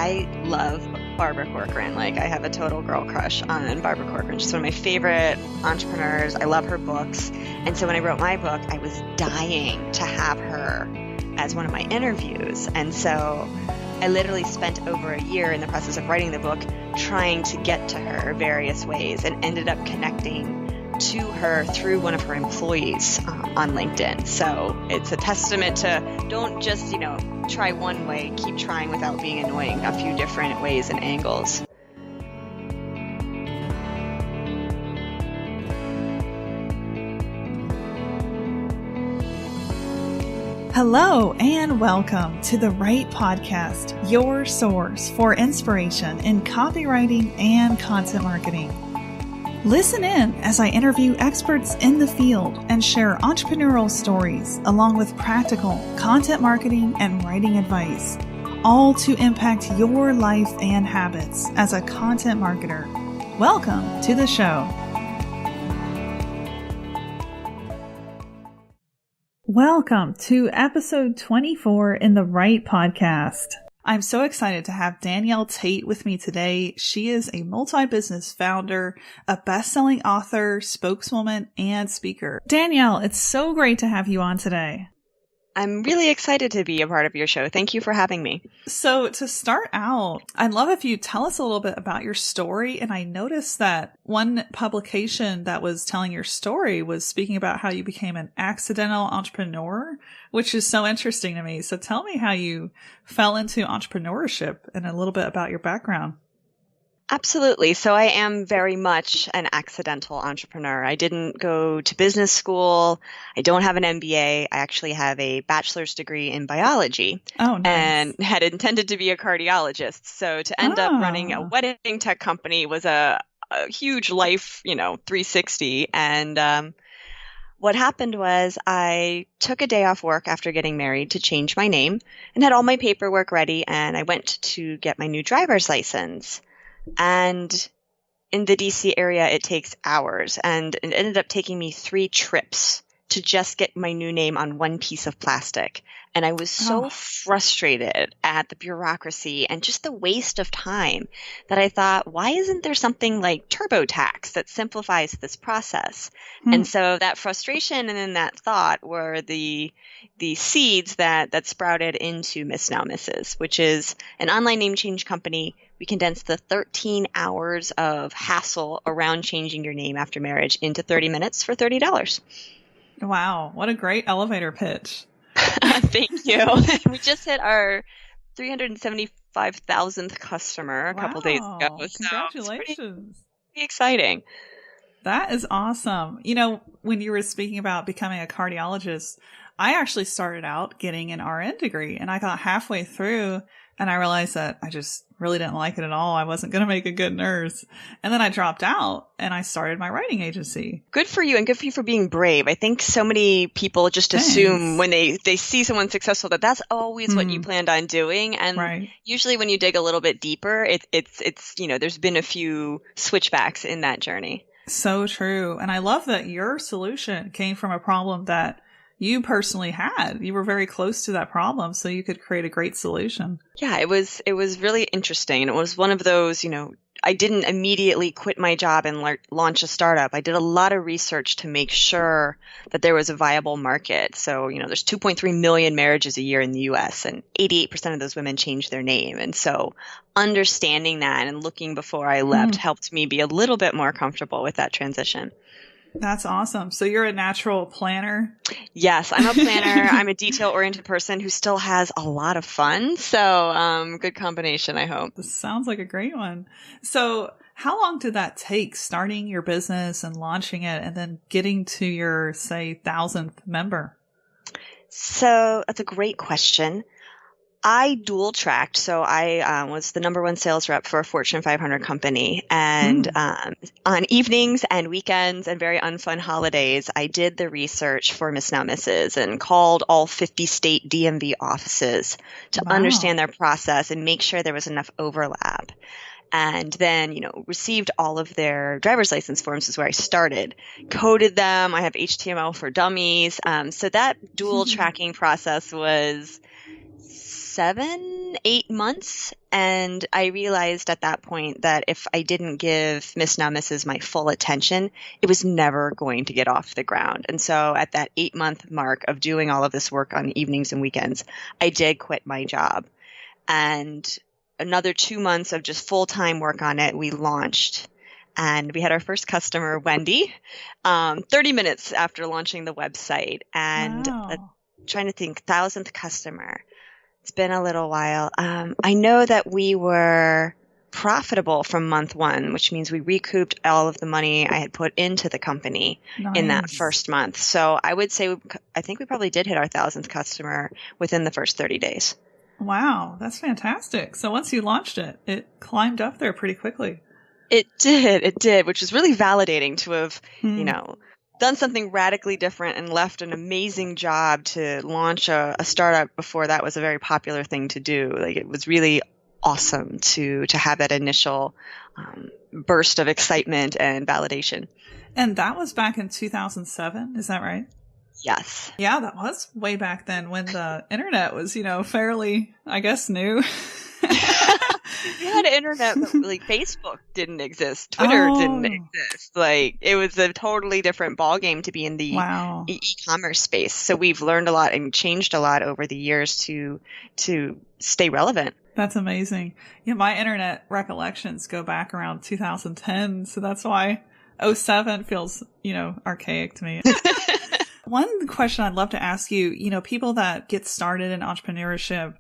I love Barbara Corcoran. Like, I have a total girl crush on Barbara Corcoran. She's one of my favorite entrepreneurs. I love her books. And so when I wrote my book, I was dying to have her as one of my interviews. And so I literally spent over a year in the process of writing the book trying to get to her various ways, and ended up connecting to her through one of her employees on LinkedIn. So it's a testament to don't just, try one way, keep trying without being annoying, a few different ways and angles. Hello and welcome to the Right Podcast, your source for inspiration in copywriting and content marketing. Listen in as I interview experts in the field and share entrepreneurial stories along with practical content marketing and writing advice, all to impact your life and habits as a content marketer. Welcome to the show. Welcome to episode 24 in the Right Podcast. I'm so excited to have Danielle-Tate with me today. She is a multi-business founder, a best-selling author, spokeswoman, and speaker. Danielle, it's so great to have you on today. I'm really excited to be a part of your show. Thank you for having me. So to start out, I'd love if you tell us a little bit about your story. And I noticed that one publication that was telling your story was speaking about how you became an accidental entrepreneur, which is so interesting to me. So tell me how you fell into entrepreneurship and a little bit about your background. Absolutely. So I am very much an accidental entrepreneur. I didn't go to business school. I don't have an MBA. I actually have a bachelor's degree in biology. Oh, nice. And had intended to be a cardiologist. So to end up running a wedding tech company was a huge life, 360. And what happened was I took a day off work after getting married to change my name and had all my paperwork ready. And I went to get my new driver's license. And in the DC area, it takes hours, and it ended up taking me 3 trips to just get my new name on one piece of plastic. And I was so frustrated at the bureaucracy and just the waste of time that I thought, why isn't there something like TurboTax that simplifies this process? And so that frustration and then that thought were the seeds that sprouted into Miss Now Mrs., which is an online name change company. We condensed the 13 hours of hassle around changing your name after marriage into 30 minutes for $30. Wow. What a great elevator pitch. Thank you. We just hit our 375,000th customer a couple days ago. So congratulations. Pretty exciting. That is awesome. When you were speaking about becoming a cardiologist, I actually started out getting an RN degree, and I got halfway through and I realized that I just really didn't like it at all. I wasn't going to make a good nurse. And then I dropped out and I started my writing agency. Good for you, and good for you for being brave. I think so many people just assume when they see someone successful that that's always what you planned on doing. And usually when you dig a little bit deeper, it's there's been a few switchbacks in that journey. So true. And I love that your solution came from a problem that you personally had. You were very close to that problem, so you could create a great solution. Yeah, it was really interesting. And it was one of those, I didn't immediately quit my job and launch a startup. I did a lot of research to make sure that there was a viable market. So, there's 2.3 million marriages a year in the US, and 88% of those women change their name. And so understanding that and looking before I left helped me be a little bit more comfortable with that transition. That's awesome. So you're a natural planner? Yes, I'm a planner. I'm a detail-oriented person who still has a lot of fun. So good combination, I hope. This sounds like a great one. So how long did that take, starting your business and launching it and then getting to your, say, 1,000th member? So that's a great question. I dual tracked. So I was the number 1 sales rep for a Fortune 500 company. And on evenings and weekends and very unfun holidays, I did the research for Miss Now Mrs. and called all 50 state DMV offices to understand their process and make sure there was enough overlap. And then, received all of their driver's license forms is where I started. Coded them. I have HTML for dummies. So that dual tracking process was 7, 8 months. And I realized at that point that if I didn't give Miss Now Mrs. my full attention, it was never going to get off the ground. And so at that 8-month mark of doing all of this work on evenings and weekends, I did quit my job. And another 2 months of just full-time work on it, we launched. And we had our first customer, Wendy, 30 minutes after launching the website. And trying to think, 1,000th customer. It's been a little while. I know that we were profitable from month 1, which means we recouped all of the money I had put into the company in that first month. So I would say, I think we probably did hit our 1,000th customer within the first 30 days. Wow, that's fantastic. So once you launched it, it climbed up there pretty quickly. It did, which was really validating to have, done something radically different and left an amazing job to launch a startup before that was a very popular thing to do. Like, it was really awesome to have that initial burst of excitement and validation. And that was back in 2007, is that right? Yes. Yeah, that was way back then when the internet was, fairly, I guess, new. We had internet, but like Facebook didn't exist. Twitter didn't exist. Like, it was a totally different ballgame to be in the e-commerce space. So we've learned a lot and changed a lot over the years to stay relevant. That's amazing. Yeah, my internet recollections go back around 2010. So that's why 07 feels, archaic to me. One question I'd love to ask you, people that get started in entrepreneurship,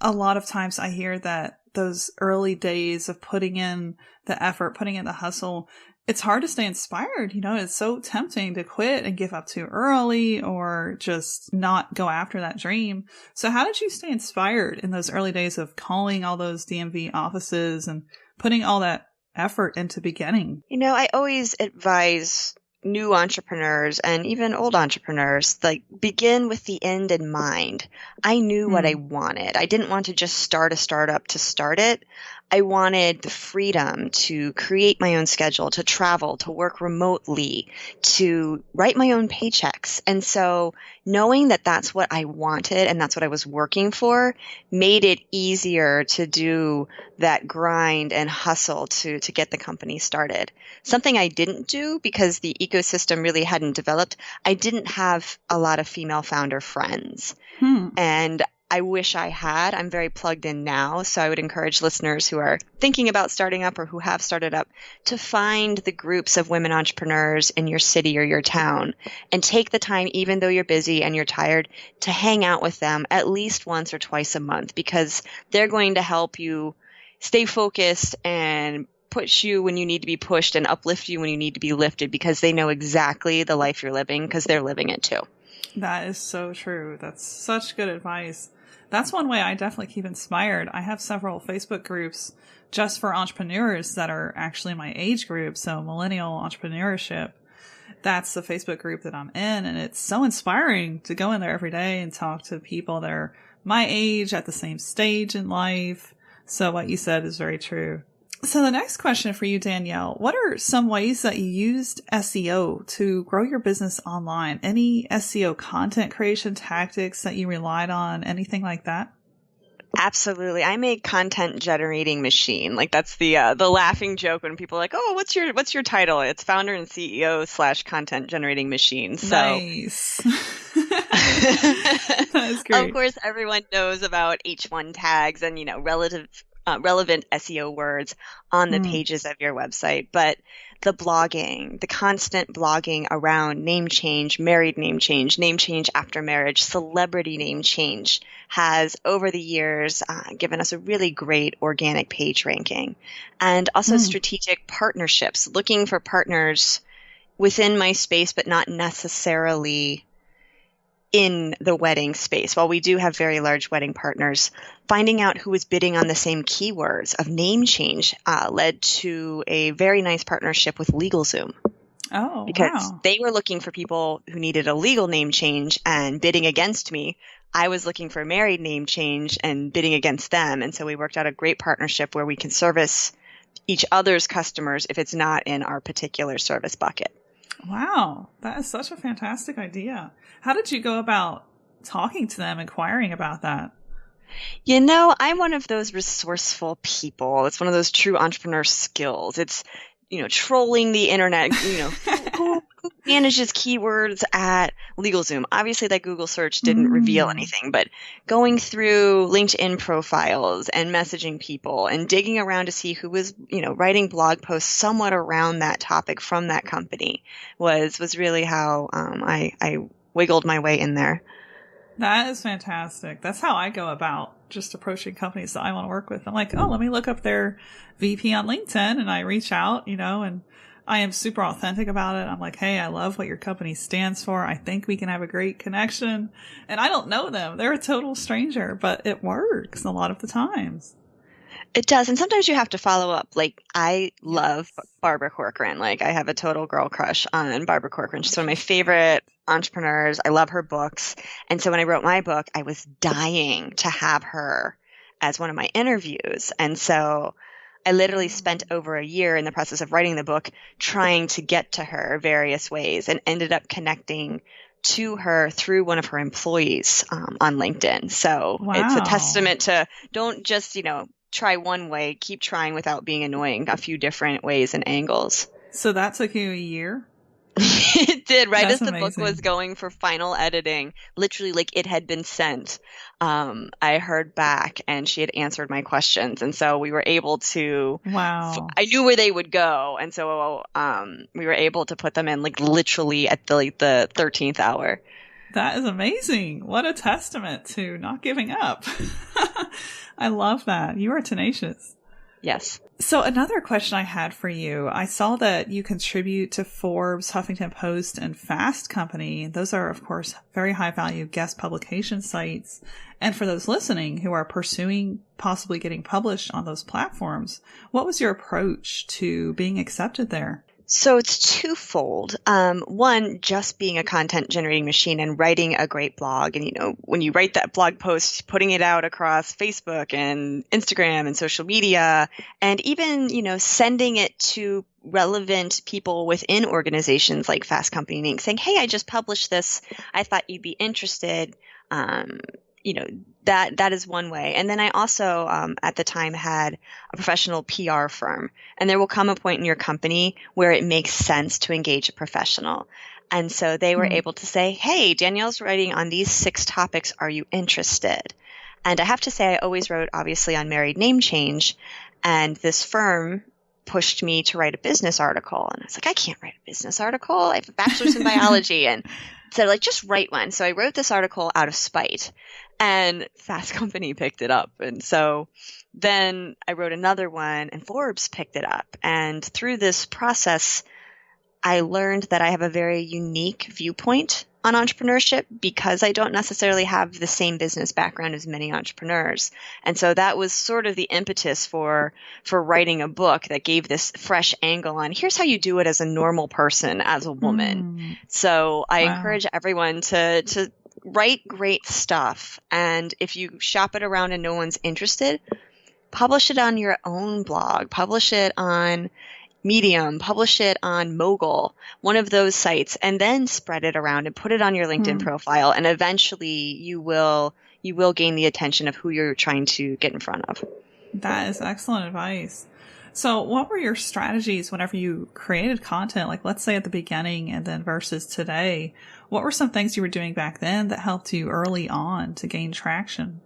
a lot of times I hear that those early days of putting in the effort, putting in the hustle, it's hard to stay inspired. It's so tempting to quit and give up too early or just not go after that dream. So how did you stay inspired in those early days of calling all those DMV offices and putting all that effort into beginning? I always advise new entrepreneurs and even old entrepreneurs, like, begin with the end in mind. I knew what I wanted. I didn't want to just start a startup to start it. I wanted the freedom to create my own schedule, to travel, to work remotely, to write my own paychecks. And so knowing that that's what I wanted and that's what I was working for made it easier to do that grind and hustle to get the company started. Something I didn't do because the ecosystem really hadn't developed, I didn't have a lot of female founder friends. And I wish I had. I'm very plugged in now. So I would encourage listeners who are thinking about starting up or who have started up to find the groups of women entrepreneurs in your city or your town and take the time, even though you're busy and you're tired, to hang out with them at least once or twice a month, because they're going to help you stay focused and push you when you need to be pushed and uplift you when you need to be lifted, because they know exactly the life you're living because they're living it too. That is so true. That's such good advice. That's one way I definitely keep inspired. I have several Facebook groups just for entrepreneurs that are actually my age group. So millennial entrepreneurship, that's the Facebook group that I'm in. And it's so inspiring to go in there every day and talk to people that are my age at the same stage in life. So what you said is very true. So the next question for you, Danielle, what are some ways that you used SEO to grow your business online? Any SEO content creation tactics that you relied on? Anything like that? Absolutely. I'm a content generating machine. Like, that's the laughing joke when people are like, "Oh, what's your title?" It's founder and CEO / content generating machine. So nice. That is great. Of course, everyone knows about H1 tags and, relevant SEO words on the pages of your website. But the blogging, the constant blogging around name change, married name change after marriage, celebrity name change has over the years given us a really great organic page ranking. And also strategic partnerships, looking for partners within my space, but not necessarily in the wedding space. While we do have very large wedding partners, finding out who was bidding on the same keywords of name change led to a very nice partnership with LegalZoom. Oh, because they were looking for people who needed a legal name change and bidding against me. I was looking for a married name change and bidding against them. And so we worked out a great partnership where we can service each other's customers if it's not in our particular service bucket. Wow, that is such a fantastic idea. How did you go about talking to them, inquiring about that? I'm one of those resourceful people. It's one of those true entrepreneur skills. It's, trolling the internet, who manages keywords at LegalZoom? Obviously that Google search didn't reveal anything, but going through LinkedIn profiles and messaging people and digging around to see who was, writing blog posts somewhat around that topic from that company was really how I wiggled my way in there. That is fantastic. That's how I go about just approaching companies that I want to work with. I'm like, oh, let me look up their VP on LinkedIn, and I reach out, and I am super authentic about it. I'm like, hey, I love what your company stands for. I think we can have a great connection. And I don't know them. They're a total stranger, but it works a lot of the times. It does. And sometimes you have to follow up. Like, I love Barbara Corcoran. Like, I have a total girl crush on Barbara Corcoran. She's one of my favorite entrepreneurs. I love her books. And so when I wrote my book, I was dying to have her as one of my interviews. And so I literally spent over a year in the process of writing the book trying to get to her various ways, and ended up connecting to her through one of her employees on LinkedIn. So It's a testament to don't just, try one way, keep trying without being annoying, a few different ways and angles. So that took you a year? It did, right? That's as the amazing. book was going for final editing, literally like it had been sent. I heard back and she had answered my questions. And so we were able to, I knew where they would go. And so we were able to put them in like literally at the 13th hour. That is amazing. What a testament to not giving up. I love that. You are tenacious. Yes. So another question I had for you, I saw that you contribute to Forbes, Huffington Post, and Fast Company. Those are, of course, very high value guest publication sites. And for those listening who are pursuing possibly getting published on those platforms, what was your approach to being accepted there? So it's twofold. One, just being a content generating machine and writing a great blog. And, when you write that blog post, putting it out across Facebook and Instagram and social media, and even, sending it to relevant people within organizations like Fast Company Inc., saying, hey, I just published this. I thought you'd be interested. That is one way. And then I also, at the time, had a professional PR firm. And there will come a point in your company where it makes sense to engage a professional. And so they were able to say, hey, Danielle's writing on these 6 topics. Are you interested? And I have to say, I always wrote, obviously, on married name change. And this firm pushed me to write a business article. And I was like, I can't write a business article. I have a bachelor's in biology. And so just write one. So I wrote this article out of spite, and Fast Company picked it up. And so then I wrote another one, and Forbes picked it up. And through this process, I learned that I have a very unique viewpoint on entrepreneurship because I don't necessarily have the same business background as many entrepreneurs. And so that was sort of the impetus for writing a book that gave this fresh angle on here's how you do it as a normal person, as a woman. So I encourage everyone to write great stuff. And if you shop it around and no one's interested, publish it on your own blog, publish it on Medium, publish it on Mogul, one of those sites, and then spread it around and put it on your LinkedIn profile. And eventually you will gain the attention of who you're trying to get in front of. That is excellent advice. So what were your strategies whenever you created content? Like, let's say at the beginning and then versus today, what were some things you were doing back then that helped you early on to gain traction?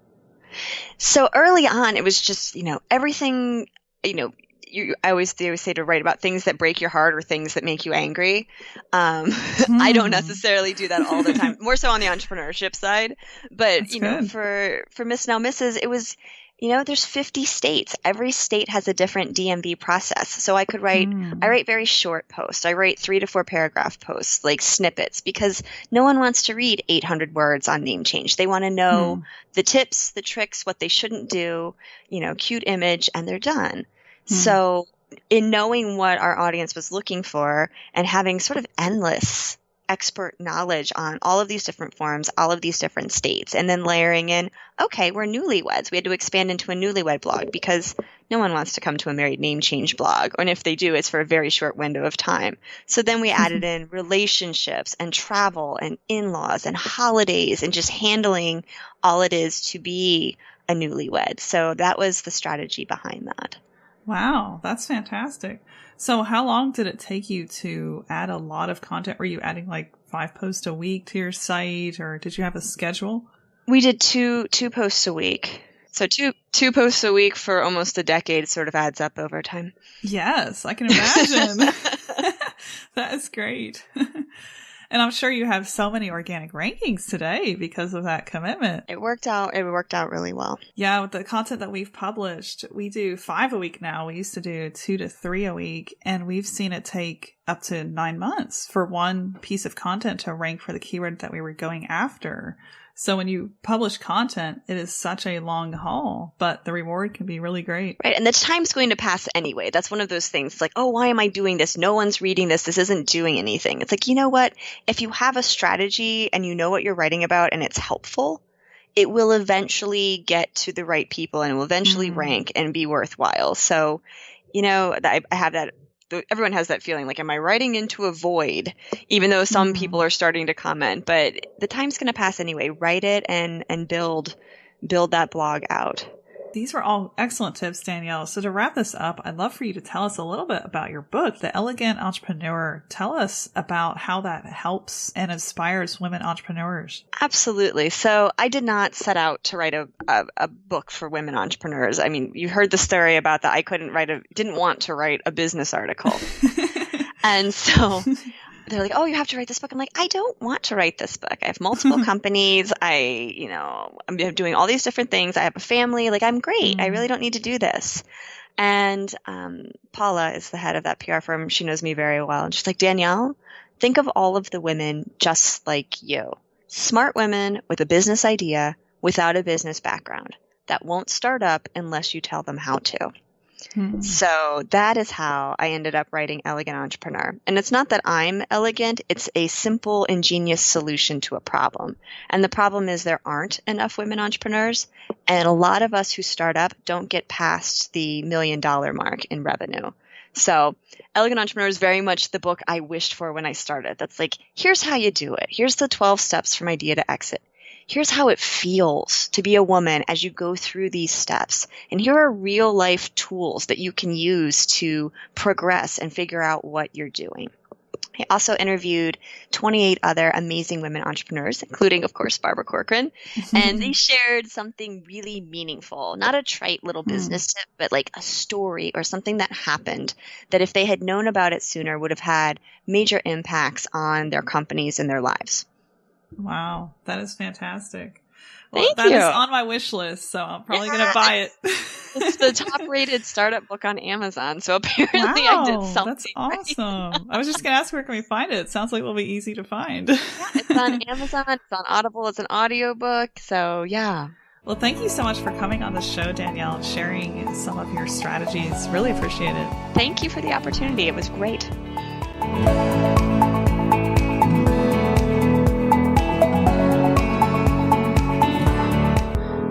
So early on, it was just, everything, I always say to write about things that break your heart or things that make you angry. I don't necessarily do that all the time, more so on the entrepreneurship side. But, for Miss Now Mrs., it was, there's 50 states. Every state has a different DMV process. So I could I write very short posts. I write 3 to 4 paragraph posts, like snippets, because no one wants to read 800 words on name change. They want to know the tips, the tricks, what they shouldn't do, cute image, and they're done. So in knowing what our audience was looking for and having sort of endless expert knowledge on all of these different forms, all of these different states, and then layering in, okay, we're newlyweds. We had to expand into a newlywed blog because no one wants to come to a married name change blog. And if they do, it's for a very short window of time. So then we added in relationships and travel and in-laws and holidays and just handling all it is to be a newlywed. So that was the strategy behind that. Wow, that's fantastic. So how long did it take you to add a lot of content? Were you adding like 5 posts a week to your site, or did you have a schedule? We did two posts a week. So two posts a week for almost a decade sort of adds up over time. Yes, I can imagine. That is great. And I'm sure you have so many organic rankings today because of that commitment. It worked out really well. Yeah, with the content that we've published, we do 5 a week now. We used to do 2 to 3 a week, and we've seen it take up to 9 months for one piece of content to rank for the keyword that we were going after. So when you publish content, it is such a long haul, but the reward can be really great. Right. And the time's going to pass anyway. That's one of those things. It's like, oh, why am I doing this? No one's reading this. This isn't doing anything. It's like, you know what? If you have a strategy and you know what you're writing about and it's helpful, it will eventually get to the right people and it will eventually rank and be worthwhile. So, I have that. Everyone has that feeling like, am I writing into a void, even though some people are starting to comment, but the time's going to pass anyway. Write it and build that blog out. These were all excellent tips, Danielle. So to wrap this up, I'd love for you to tell us a little bit about your book, The Elegant Entrepreneur. Tell us about how that helps and inspires women entrepreneurs. Absolutely. So I did not set out to write a book for women entrepreneurs. I mean, you heard the story about that. I didn't want to write a business article. And so they're like, oh, you have to write this book. I'm like, I don't want to write this book. I have multiple companies. I'm doing all these different things. I have a family. Like, I'm great. I really don't need to do this. And Paula is the head of that PR firm. She knows me very well. And she's like, Danielle, think of all of the women just like you. Smart women with a business idea without a business background that won't start up unless you tell them how to. So that is how I ended up writing Elegant Entrepreneur. And it's not that I'm elegant. It's a simple, ingenious solution to a problem. And the problem is there aren't enough women entrepreneurs. And a lot of us who start up don't get past the $1 million mark in revenue. So Elegant Entrepreneur is very much the book I wished for when I started. That's like, here's how you do it. Here's the 12 steps from idea to exit. Here's how it feels to be a woman as you go through these steps. And here are real life tools that you can use to progress and figure out what you're doing. I also interviewed 28 other amazing women entrepreneurs, including, of course, Barbara Corcoran. And they shared something really meaningful, not a trite little business tip, but like a story or something that happened that if they had known about it sooner would have had major impacts on their companies and their lives. Wow, that is fantastic. Well, Thank that you. is on my wish list, so I'm probably going to buy it. It's the top-rated startup book on Amazon, so apparently Wow, I did something. That's awesome. I was just going to ask, where can we find it? It sounds like it'll be easy to find. Yeah, it's on Amazon, it's on Audible, it's an audiobook, so yeah. Well, thank you so much for coming on the show, Danielle, and sharing some of your strategies. Really appreciate it. Thank you for the opportunity. It was great.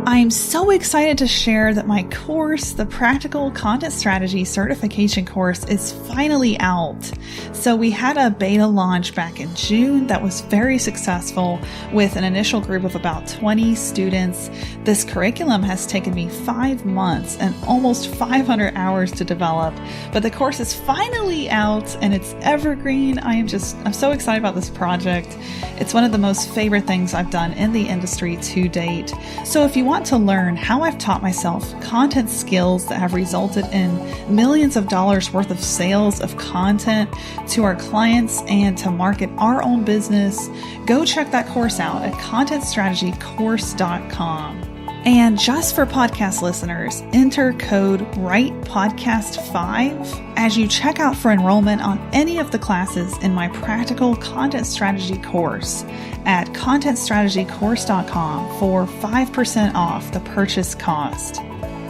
I'm so excited to share that my course, the Practical Content Strategy Certification course, is finally out. So we had a beta launch back in June that was very successful with an initial group of about 20 students. This curriculum has taken me 5 months and almost 500 hours to develop, but the course is finally out and it's evergreen. I'm so excited about this project. It's one of the most favorite things I've done in the industry to date. So if you want to learn how I've taught myself content skills that have resulted in millions of dollars worth of sales of content to our clients and to market our own business, go check that course out at contentstrategycourse.com. And just for podcast listeners, enter code WRITEPODCAST5 as you check out for enrollment on any of the classes in my Practical Content Strategy course at contentstrategycourse.com for 5% off the purchase cost.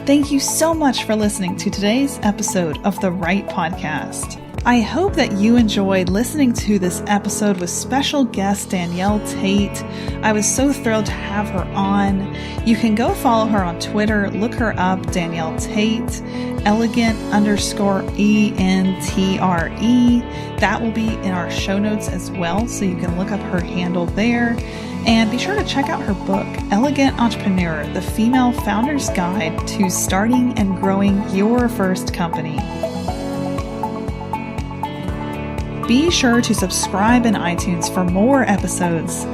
Thank you so much for listening to today's episode of the Write Podcast. I hope that you enjoyed listening to this episode with special guest Danielle-Tate. I was so thrilled to have her on. You can go follow her on Twitter. Look her up, Danielle-Tate, elegant_ENTRE. That will be in our show notes as well, so you can look up her handle there. And be sure to check out her book, Elegant Entrepreneur, The Female Founder's Guide to Starting and Growing Your First Company. Be sure to subscribe in iTunes for more episodes.